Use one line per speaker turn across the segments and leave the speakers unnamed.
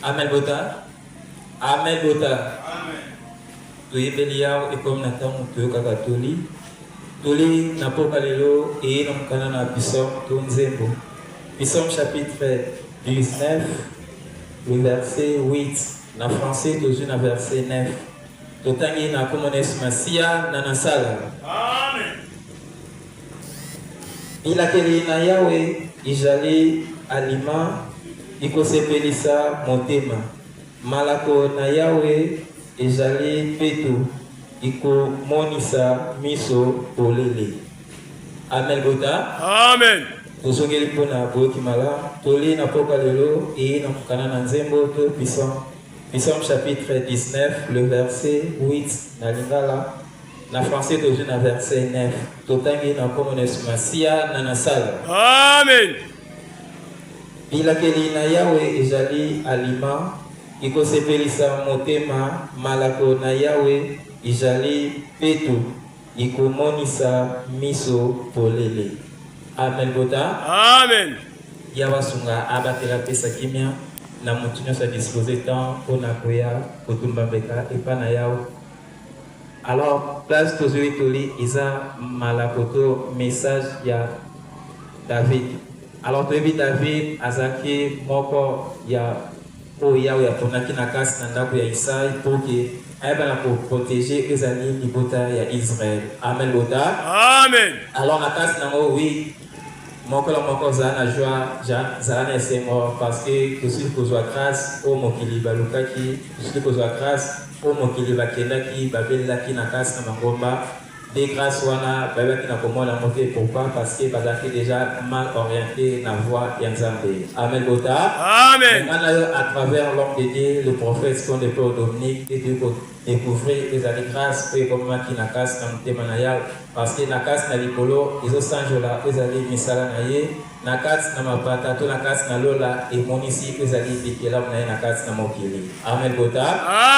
Amen Bota. Amen Bota. Tuibelia et comme Nathan tu kakatoli. Toli napoka lelo et non kanana Psalm Tonzembo. Psalm chapitre 19, le verset 8. Na français toujours na verset 9. Totangi na komones masia na nasala. Amen. Ila keli na Yahweh ijali alima ikosepelisa motema. Malako na Yahweh ijali petu ikomonisa miso polele. Amen Bota. Amen. Tozongeli pona boki mala toli na poka lelo et na kanana nzembo to Psalm chapitre 19 le verset 8 na lingala na français toujours na verset 9 totangi na komones masia na nasala. Amen. Bilakeli na Yahweh ejali alima ikosepelisa motema. Malako na Yahweh ijali petu ikomonisa miso polele. Amen Bota. Amen. Yawasunga abatela pesa kimia na mutu nyonso disposer temps mpona koya kotumba mbeka epa na Yawe. Alors place tozwi toli eza malakoto message ya David. Alors toyebi David azaki moko ya oyo Yawe aponaki na kasi na ndako ya Isai pour que ayebana koprotéger ezali libota ya Israël. Amen Bota. Amen. Alors na kasi nango oui moko za na joie za na esengo parce que tosili kozwa grâce o mokili balukaki, tosili kozwa grâce o mokili bakendaki babelelaki na kasi na mangomba de grâce wana bayebaki na komona yango te. Pourquoi? Parce que bazalaki déjà mal orienté na voie ya Nzambe. Amen Bota. Amen. À travers l'homme de Dieu, le prophète qu'on de Paul Dominique et de découvrir les années grâce et comme qui na casse na mutema na Yawe parce que na casse na likolo izo sanjola ezali misala na ye na casse na mapata to na casse na lola et monisi ezali bikela na na casse na mokili. Amen Bota.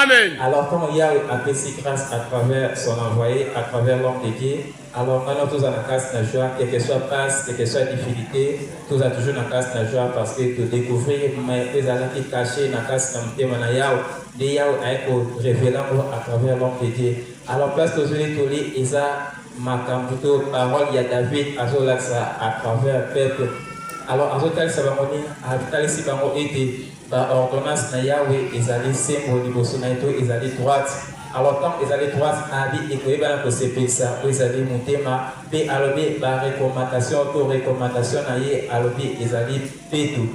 Amen. Alors comme Yawe a fait si grâce à travers son envoyé, à travers l'homme de Dieu, alors maintenant tous en casse na joie, quelle que soit passe, quelle que soit difficulté, tous a toujours na casse na joie parce que tu découvrir mais ezali caché na casse na mutema na Yawe de Yawe a révélé à travers l'homme de Dieu. Alors place tozuli toli eza makambuto parole ya David azolaksa à travers peuple. Alors azotalisa bango nini atalisi bango ete ba ordonnance na Yawe ezali sembo liboso na eto ezali droite. Alors tant ezali droite abi ekoyebana kosepelisa ezali motema pe alobi ba recommandation na ye alobi ezali petu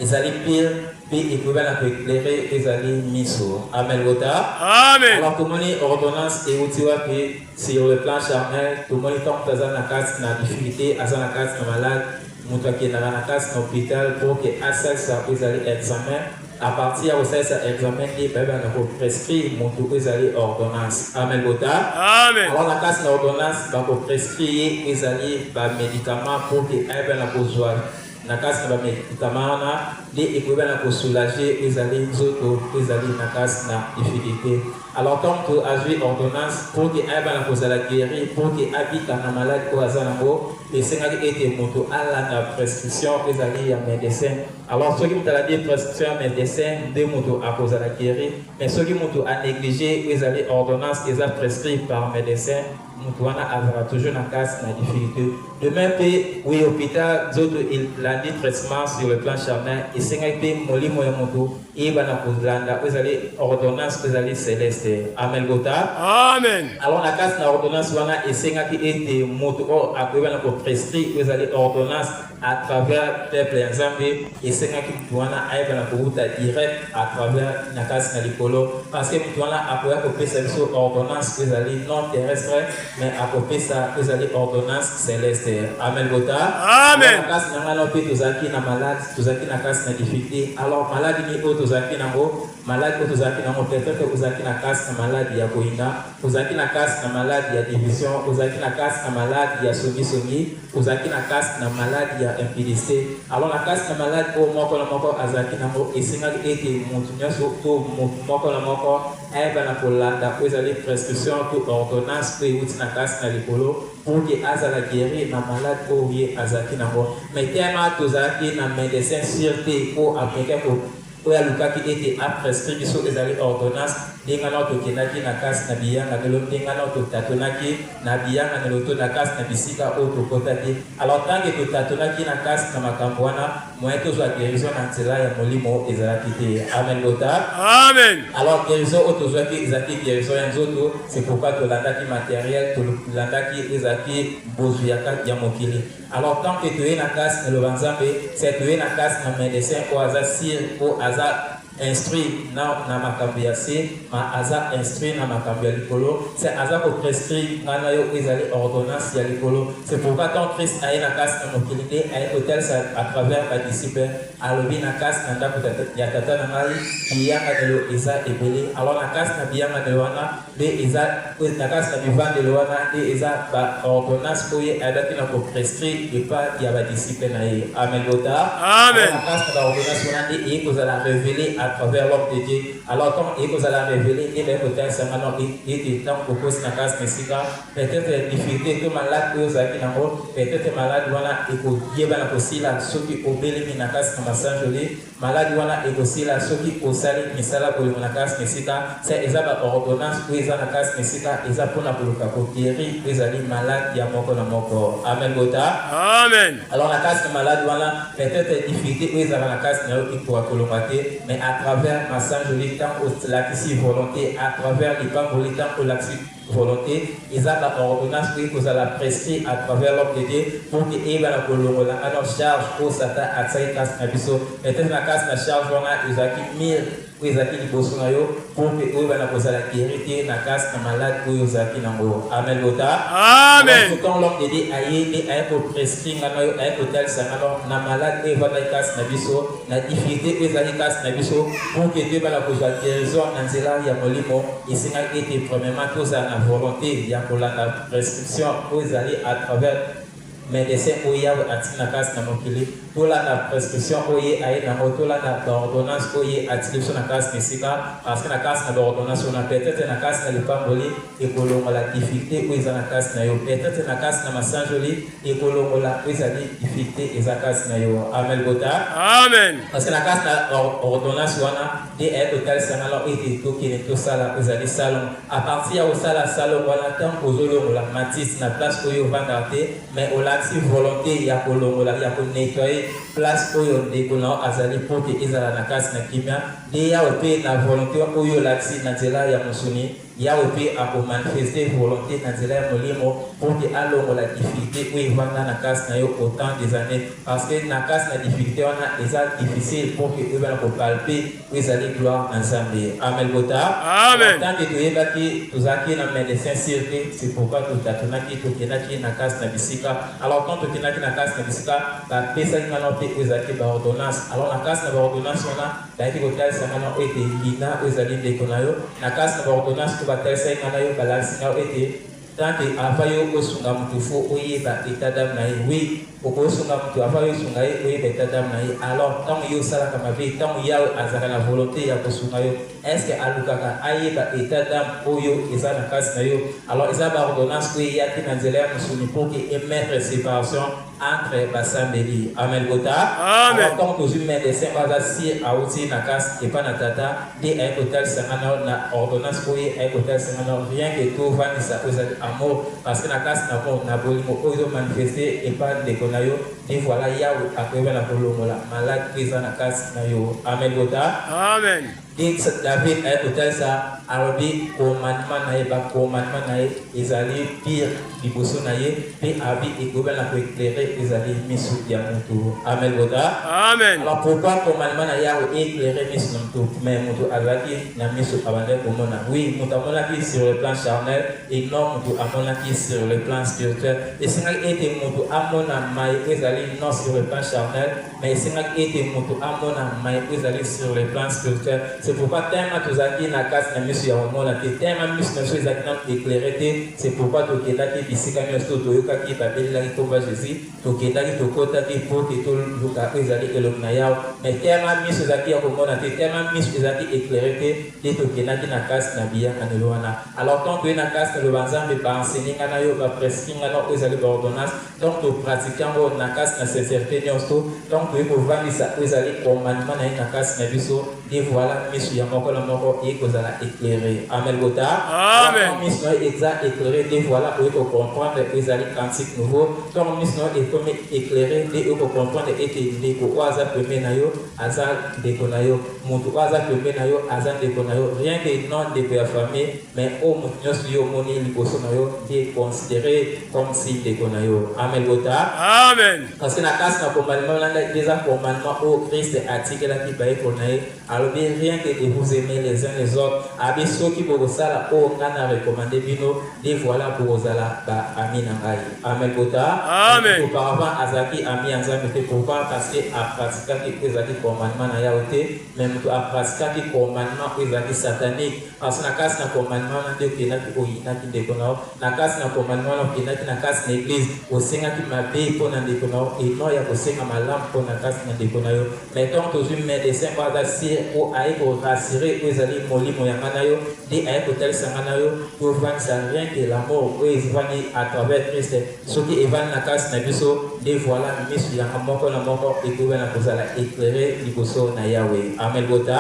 ezali pire et ekoyebana koéclairer ezali miso. Amen Bota. Amen. Alors tomoni ordonnance eutiwa pe sur le plan charnel tomoni tant aza na kati na difficulté aza na kati na malade moto akendaka na kati na hôpital pour que asalisa ezali examen à partir de ça examen et bayebana koprescrire moto ezali ordonnance. Amen Bota. Amen. Alors na kati na ordonnance bakoprescrire ezali bamédicament pour que ayebana kozwa na kasi na médicament na de ekoyebana kosoulager ezali nzoto ezali na kasi na difficulté. Alors comme tu as vu ordonnance pour que ayebana kozala guéri pour que habita na malade oyo aza nango esengaki ete moto alanda prescription ezali ya médecin. Alors soki moto alandi prescription ya médecin nde moto akozala guéri, mais soki moto a négligé ezali ordonnance eza prescrit par médecin moto wana azala toujours na kasi na difficulté. De même pe oui hôpital nzoto elandi traitement sur le plan charnel esengaki pe molimo ya moto eyebana kolanda ezali ordonnance ezali céleste. Amen Bota. Amen. Alors na kasi na ordonnance wana esengaki ete moto oyo akoyebana koprescrire ezali ordonnance à travers peuple ya Nzambe esengaki moto wana ayebana kowuta direct à travers na kasi na likolo parce que moto wana akoya kopesa biso ordonnance ezali non terrestre mais akopesa ezali ordonnance céleste. Amen Bota. Amen. Na kasi na ngana pe tozaki na malade tozaki na kasi na difficulté. Alors malade ni oyo tozaki nango malade oyo tozaki nango peut-être ozaki na kasi na malade ya koinga ozaki na kasi na malade ya division ozaki na kasi na malade ya songi ozaki na kasi na malade ya impudicité. Alors na kasi na malade oyo moko na moko azaki nango esengaki ete motu nyonso to moko na moko ayebana kolanda oyo ezali prescription to ordonnance to euti na kasi na likolo pour que azala guéri na malade oyo ye azaki nango. Mais tellement tozalaki na médecin sûreté oyo apeke oyo alukaki ete aprescrit biso ezali ordonnance ndenge wana tokendaki na kasi na biyanga lelo ndenge wana totatonaki na biyanga lelo to na kasi na bisika oyo tokotaki. Alors tanke totatonaki na kasi na makambo wana moyen tozwa guérison na nzela ya molimo ezalaki te. Amen lota.
Amen.
Alors guérison oyo tozwaki ezalaki guérison ya nzoto, c'est pourquoi tolandaki matériel, tolandaki ezalaki bozwi ya mokili. Alors tant que toye na kasi na lobanzambe, c'est toye na kasi na médecin oyo aza sir oyo aza instruit na makambo ya se, ma aza instruit na makambo ya likolo, c'est aza ko prescrire ngana yo ezali ordonnance ya likolo. C'est pourquoi tant Christ aye na kasi na mokili te aye kotel sa à travers ba disciple alobi na kasi na ndako ya tata na ngai biyanga lelo eza ebele. Alors na kasi na biyanga lelo wana de eza na kasi na bivande lelo wana de eza ba ordonnance oyo ayaki na ko prescrire epa ya ba disciple na ye. Amen lota.
Amen.
Na kasi na ordonnance wana de eye kozala révélé à travers l'homme de Dieu. Alors quand il vous a révélé, il est peut-être seulement il est temps pour cause na casse mesika. Peut-être difficulté que malade aux amis nango. Peut-être malade wana eko yeba na kosila soki obeli na casse na massage joli. Malade wana eko sila soki osali misala pour na casse mesika. C'est ezaba ordonnance pour eza na casse mesika. Eza pour na puluka ko guérir les ali malade ya moko na moko. Amen gota.
Amen.
Alors la casse malade wana peut-être difficulté où eza na casse na yo pour kolomate, mais à travers ma sang joli temps au l'axi volonté, à travers les pas volonté temps au l'axi volonté, ils ont la ordonnance que vous allez prescrire à travers l'homme de Dieu pour que ils la colombo la alors charge pour Satan à sa casse na biso. Peut-être la casse na charge wana ils ont mis ils ont dit pour que eux la poser la guérité na casse na malade où ils ont nango. Amen lota.
Amen.
Quand l'homme de Dieu aille pour prescrire na yo aille pour tel ça alors na malade et va la casse na biso na difficulté ils ont casse na biso pour que Dieu va la poser la guérison na nzela ya molimo ici na été premièrement tout ça na volonté ya kolanda prescription où ils allaient à travers médecin oya atina casse na mokili pour la prescription oye aye na moto la na ordonnance oye atiliso na casse mesika parce que na casse na ordonnance on a peut-être na casse na lipamboli et kolongo la difficulté où ils na casse na yo peut-être na casse na masanjoli et kolongo la ils ali difficulté et za casse na yo. Amen gota.
Amen.
Parce que na casse na ordonnance wana de est total sanalo et tout qui est tout ça là ils ali salon à partir au sala salon wana tant kozolo la matisse na place oyo vandarte mais au l'axi volonté ya kolongo la ya ko nettoyer place oyo ndekona azali pour que ezala na kasi na kimia de ya ope na volonté oyo l'axi na nzela ya musuni ya ope a ko manifester volonté na nzela ya molimo pour que alongo la difficulté oyo vanda na kasi na yo autant des années parce que na kasi na difficulté wana eza difficile pour que eba ko palper ezali gloire ensemble. Amen gota.
Amen.
Tant que toyebaki tozaki na médecin cirque c'est pourquoi totatonaki tokenaki na kasi na bisika. Alors quand tokenaki na kasi na bisika ba pesa ngana pe ezaki ba ordonnance. Alors na kasi na ba ordonnance wana daiki kotal sangana ete lina ezali ndekona yo na kasi na ba ordonnance to ba telsa ngana yo balance na ete tant que avayo osunga mutufu oyeba état d'âme na oui okosunga mutu avayo sunga oyeba état d'âme na alors tant yo sala kama vie tant ya azaka na volonté ya kosunga yo est-ce que alukaka ayeba état d'âme oyo eza na kasi na yo alors eza ba ordonnance ko ya tina nzela ya musuni pour que émettre séparation entre basambeli. Amen gota.
Amen.
Quand vous une médecin baza si a aussi na casse et pas na tata de un hôtel sangana na ordonnance pour un hôtel sangana rien que tout va ni ça cause amour parce que na casse na bon na bolimo oyo manifester et pas de konayo et voilà ya akweba na kolongo la malade prise na casse na yo. Amen gota.
Amen.
Et David est hôtel ça arabi commandement na ba commandement na ezali pire liboso na ye pe abi egoba na ko éclairer ezali misu ya mutu. Amen goda.
Amen.
Alors pourquoi commandement na ya éclairer misu mutu mais mutu azaki na misu abandé komona oui mutu amona ki sur le plan charnel et non mutu amona ki sur le plan spirituel et singa ete mutu amona mai ezali non sur le plan charnel mais singa ete mutu amona mai ezali sur le plan spirituel. C'est pourquoi tellement tous aki na casse na misu ya mona te tellement misu na chose ezaki na éclairer te c'est pourquoi to kedaki bisika nyonso toyokaki babelelaki komba Jésus tokendaki tokotaki po ke toluka ezali elongi na yawo mais tellement misu ezalaki ya komona te tellement misu ezalaki éclairer te tokendaki na kasi na biyanga lelo wana. Alors tant toye na kasi na loba nzambe baenseigner nga na yo baprescrit nga na oyo ezali baordonnance donc topratique yango na kati na sincérité nyonso donc toyei kovandisa oyo ezali commandement na ye na kati na biso de voilà miso ya moko na moko eyei kozala éclairé amen bota miso na yo eza éclairé de voilà oyei kocomprendre oyo ezali cantique nouveau donc miso na yo ekomi éclairé de oyei kocomprendre ete ndeko oyo aza pembe na yo aza ndeko na yo moto oyo aza pembe na yo aza ndeko na yo rien que non ndeko ya famille mais oyo moto nyonso yo omoni liboso na yo nde considéré comme si ndeko na yo amen bota
amen
parce que na kasi na commandement nanga eza commandement oyo Christ atikelaki bayekolo na ye alobi rien que de vous aimer les uns les autres abi soki bokosala oyo ngai na recommandé bino de voilà bokozala baami na ngai amen bota auparavant azalaki ami ya nzambe te pourquoi parce que apratikaki oyo ezalaki commandement na yawe te mais moto apratikaki commandement oyo ezalaki satanique parce que na kasi na commandement na nde okendaki oyinaki ndeko na yo na kasi na commandement na okendaki na kasi na église osengaki mabe mpo na ndeko na yo eno ya kosenga malamu mpo na kasi na ndeko na yo mais tant tozwi médecin oyo aza sire oyo aye korassure oyo ezali molimo ya ngai na yo nde aye kotalisa ngai na yo tovandisa rien que la mort oyo ezvandi à travers Christ soki evandi na kasi na biso nde voilà miso yanga moko na moko ekoki na kozala éclairé liboso na yawe amen bota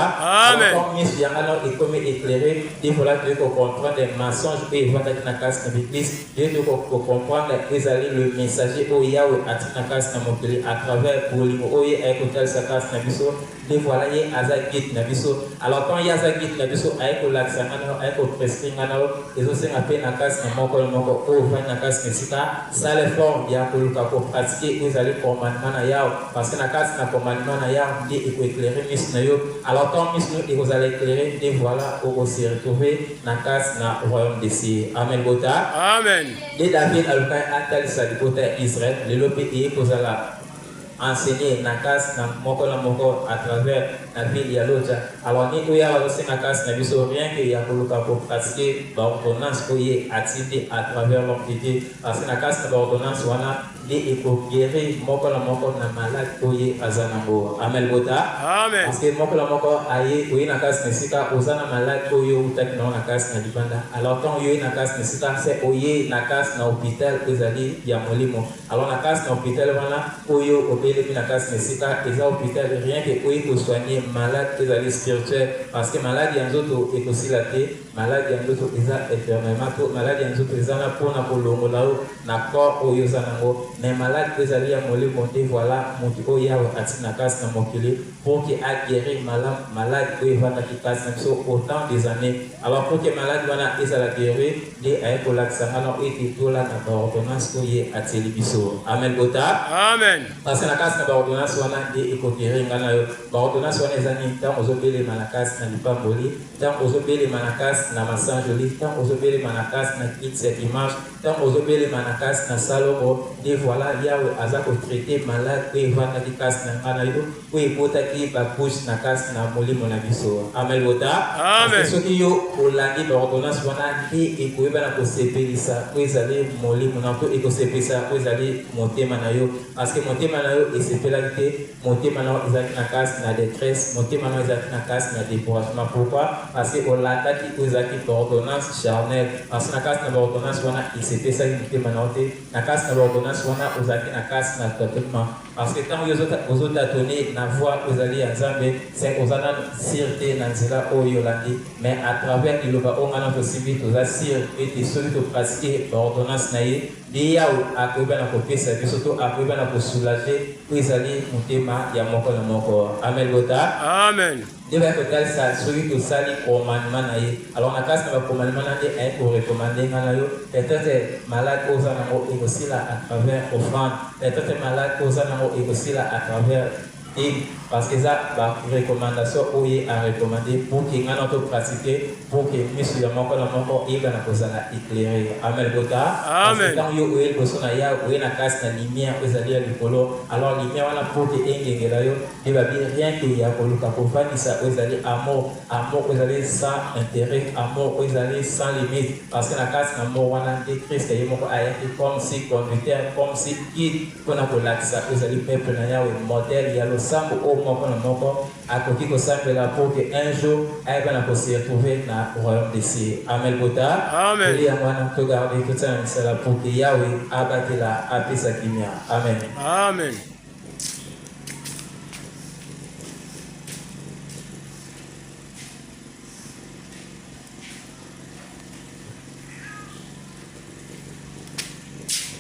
miso yanga na ekomi éclairé nde voilà toyei kocomprendre mensonge oyo evandaki na kasi na biglise nde toyei kocomprendre ezali le messager oyo yawe atiki na kasi na mokili à travers bolimo oyo aye kotalisa kasi na biso nde voilà ye aza guide na biso alors quand ye aza guide na biso aye kolakisa ngai na yo aye koprescrit ngai na yo ezosenga mpe na kasi na moko na moko oyo ovandi na kasi na esika sale fort ya koluka kopratike oyo ezali commandement na yawe parce que na kasi na commandement na yawe nde ekoéclaire miso na yo alors quand miso na yo ekozala éclairé nde voilà okose retrouver na kasi na royaume de cieux amen bota
amen
nde David alukaki atalisa libota ya Israël lelo mpe eyei kozala enseigné na kasi na moko à travers la ville ya Loja alors ni oyo azosenga kasi na biso rien que ya koluka kopratiquer baordonnance oyo atindi à travers l'homme parce que na kasi na baordonnance wana nde ekogere moko na malade oyo aza nango amen bota parce que moko aye oye na kasi na esika oza na malade oyo outaki nango na kasi na libanda alors quand oye na kasi na esika se oye na kasi na hôpital ezali ya molimo alors na kasi na hôpital wana oyo obelemi na kasi na esika eza hôpital rien que oye kosoigner malade ezali spirituel parce que malade ya nzoto ekosila te malade ya nzoto eza éternellement to malade ya nzoto eza na mpona kolongola yo na corps oyo oza nango mais malade ezali ya molimo nde voilà moto oyo yawe atiki na kasi na mokili pour que aguérir malade oyo evandaki kasi na biso autant des années alors pour que malade wana ezala guéri nde aye kolakisa nga na ete tolanda baordonnance oyo atieli biso amen bota
amen
parce que na kasi na baordonnance wana nde ekogérir nga na yo baordonnance wana eza nini ntango ozobelema na kasi na lipamboli ntango ozobelema na kasi na masanjoli ntango ozobelema na kasi na kiti ya dimanche ntango ozobelema na kasi na salomo nde voilà yawe aza kotraite malade oyo evandaki kasi na nga na yo oyo ebotaki babouche na kasi na molimo na biso amen bota parce que soki yo olandi baordonnance wana nde ekoyebana kosepelisa oyo ezali molimo na to ekosepelisa oyo ezali motema na yo parce que motema na yo esepelaki te motema na yo ezalaki na kasi na détresse motema na yo ezalaki na kasi na découragement pourquoi parce que olandaki oyo ezalaki baordonnance charnelle parce que na kasi na baordonnance wana esepesaki motema na yo te na kasi na baordonnance wana ozalaki na kasi na tâtonnement parce que ntango yo ozotatone na voie oyo ezali ya nzambe se oza na sire te na nzela oyo olandi mais à travers liloba oyo ngana tosimbi toza sire ete soki topratike baordonnance na ye nde yawe akoyeba na kopesa biso to akoyeba na kosoulage oyo ezali motema ya moko na moko amen bota
amen
nde baya kotalisa soki tosali commandement na ye alors na kasi na bacommandement na nde aye korekomande nga na yo peut-être malade oyo oza nango ekosila à travers offrande peut-être malade oyo oza nango ekosila à travers parce que ça ba recommandation oye a recommander pour que ngana to pratiquer pour que miso ya moko na moko eba na kozala éclairé amen bota amen quand yo oye bosona ya oye na kasi na lumière ezali ya likolo alors lumière wana pour que engengela yo et ba bien rien que ya koluka kofanisa ezali amour ezali sans intérêt amour ezali sans limite parce que na kasi na mort wana de Christ ye moko ayaki comme si conducteur comme si guide pour na kolakisa ezali peuple na yawe modèle ya lo losambo au moko na moko akoki kosambela pour que un jour ayeba na se retrouver na royaume des cieux. Amen bota.
Amen.
Eli yango wana togarde totala misala pour que Yahweh abatela apesa kimia. Amen.
Amen.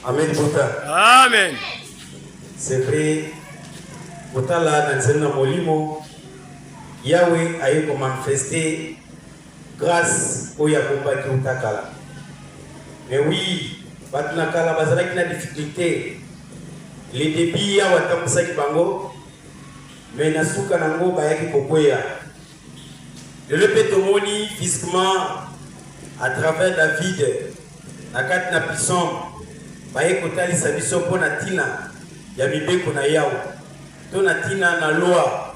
Amen bota.
Amen.
C'est vrai. Bota la dans un molimo. Yahweh a eu manifester grâce au Yakomba qui utakala. Mais oui, batunakala bazala qui na difficulté. Les débits ya watamusa kibango. Mais nasuka nango bayaki kokoya. Le pétomoni physiquement à travers David nakat na pisson baye kotali sabiso pona tina ya mibeko na yawo to na tina na loi.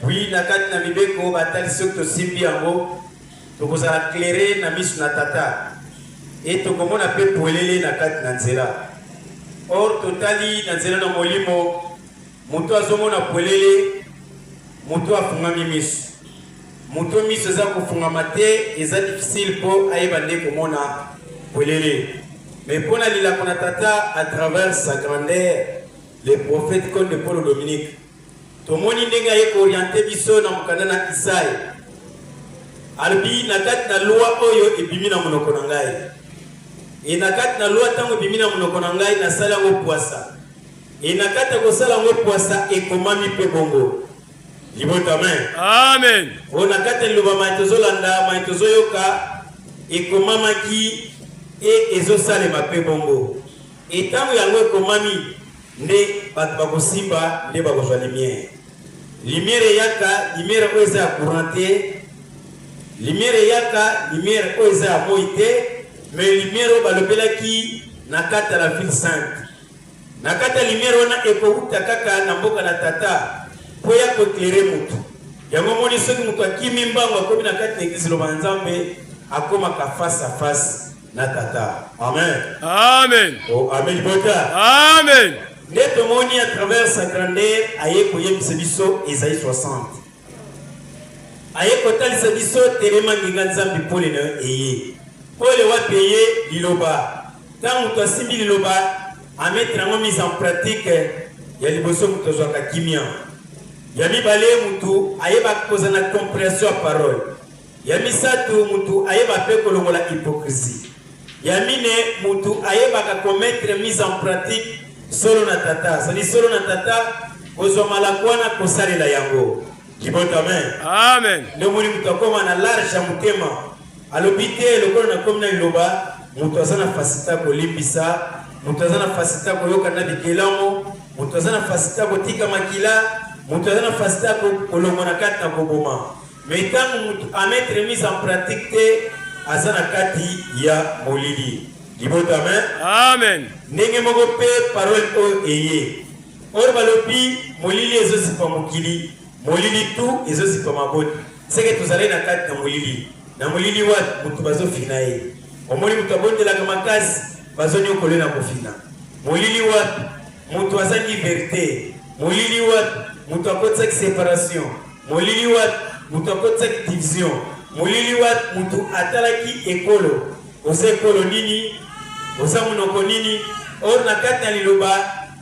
Oui, nakat na mibeko batali sokto simbi yango tokozala clairer na misu na tata et tokomona pe polele nakat na nzela. Or totali na nzela na molimo moto azomona polele moto afungami misu. Moto misu za kufungama te eza difficile po ayeba nde komona polele. Mais pour la lila konatata à travers sa grandeur, les prophètes comme de Paul Dominique. Tomoni ndenga yeko orienté biso na mukanda na Isaïe. Albi nakat na loi oyo ebimi na monoko na ngai. E nakat na loi tango ebimi na monoko na ngai na sala ngo poisa. E nakata ko sala ngo poisa ekomami pe bongo. Libota amen.
Amen.
O nakata loba maitozo landa maitozo yoka ekomamaki et ezosale mape bongo. Et tango yango ekomami nde bato bakosimba nde bakozwa lumière. Lumière yaka lumière oyo eza ya courant te. Lumière yaka lumière oyo eza ya moi te. Mais lumière oyo balobelaki na kati ya la ville sainte. Na kati ya lumière wana ekouta kaka na mboka na tata po ya koeklere mutu. Yango moni soki mutu akimi mbango akomi na kati na eglise loba nzambe akomaka face à face na tata. Amen.
Amen.
Oh, amen bota.
Amen.
Neto moni à travers sa grandeur aye koyebisa biso Isaïe 60. Aye kotalisa biso telema nginga nzambe pole na eye. Pole wapi eye liloba. Tango to asimbi liloba a mettre en mise en pratique ya liboso muto zwaka kimia. Ya mibale mutu ayeba koza na compréhension à parole. Ya misatu mutu ayeba pe kolongola hypocrisie. Yamine mutu ayeba ka commettre mise en pratique solo na tata. Sani solo na tata kozo malakwana kosalela yango. Kibota amen.
Amen.
Ndio muni mutu akoma na large mutema. Alobite lokolo na komna iloba mutu azana fasita ko limbisa, mutu azana fasita ko yoka na bikelamo, mutu azana fasita ko tika makila, mutu azana fasita ko kolongona kati na koboma. Mais tant mutu a mettre mise en pratique te azana kati ya molili. Libota amen.
Amen.
Ndenge moko pe parole o eye. Or balobi molili ezosipa mokili, molili tu ezosipa maboti. Seke tuzale na kati na molili. Na molili wat mutu bazofina ye. Omoni mutu abondelaka makasi bazoni okole na kofina. Molili wat mutu azangi vérité. Molili wat mutu akotisaki séparation. Molili wat mutu akotisaki division. Molili wat mutu atalaki ekolo. Osa ekolo nini? Osa munoko nini? Or na kati na liloba,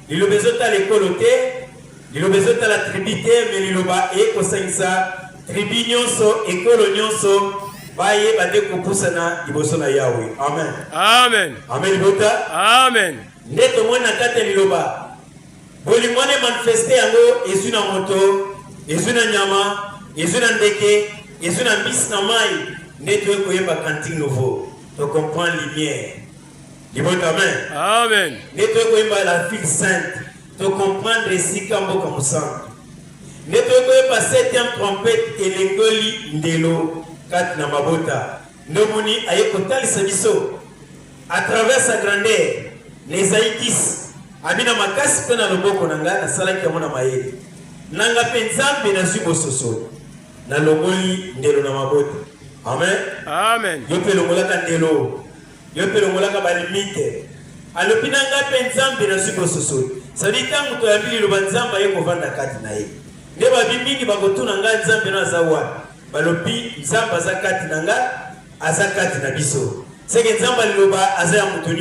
liloba ezotala ekolo te, liloba ezotala tribu te, mais liloba ekosangisa tribu nyonso, ekolo nyonso, baye bade kopusana liboso na Yahweh. Amen.
Amen.
Amen bota.
Amen.
Ndeto mwana kati ya liloba. Bolimwane manifeste yango ezu na moto, ezu na nyama, ezu na ndeke, ezu na mbisi na mai. Ndeto ekoyemba cantique nouveau. To comprendre lumière. Libota amen.
Amen.
Ndeto ekoyemba la ville sainte. To comprendre sika mboka musantu. Ndeto ekoyemba septième trompette elengoli ndelo kati na mabota. Ndomoni aye kotalisa biso à travers sa grandeur. Les Aïdis abina makasi pe na loboko na nga na salaki mona mayele. Nanga penzambe na subo soso. Na longoli ndelo na mabota. Amen.
Amen.
Yo pe longolaka ndelo. Yo pe longolaka ba limite. alopina ngape nzambe na suko sosoli sadi tangu to yabili lo banzamba yeko vanda kati na ye nde babimiki bakotuna nga nzambe na zawa balopi nzamba za kati na nga aza kati na biso seke nzamba liloba aza ya mutu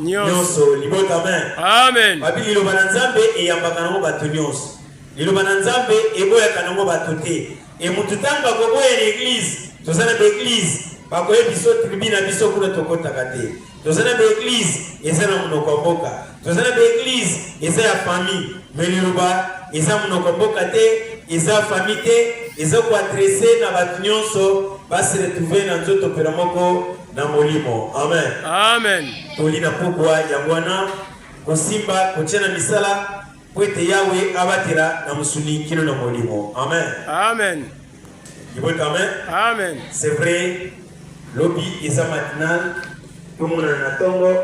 nyonso libota amen
Amen.
babili liloba na nzambe eyambaka nango bato nyonso liloba na nzambe eboyaka nango bato te mutu ntango bakoboya na eglise toza na baeglise bakoye biso tribi na biso kuna tokotaka te toza na baeglise eza na monoko ya mboka toza na baeglise eza ya famille me liloba eza monoko mboka te eza famille te eza koadrese na bato nyonso basi retrouve na nzoto pela moko na molimo amen
Amen.
toli na pokwa yango wana kosimba kotia na misala po ete yawe abatela na mosuni kino na molimo amen
Amen.
libota amen
Amen.
c'est vrai lobi eza matinal tomonana na ntongo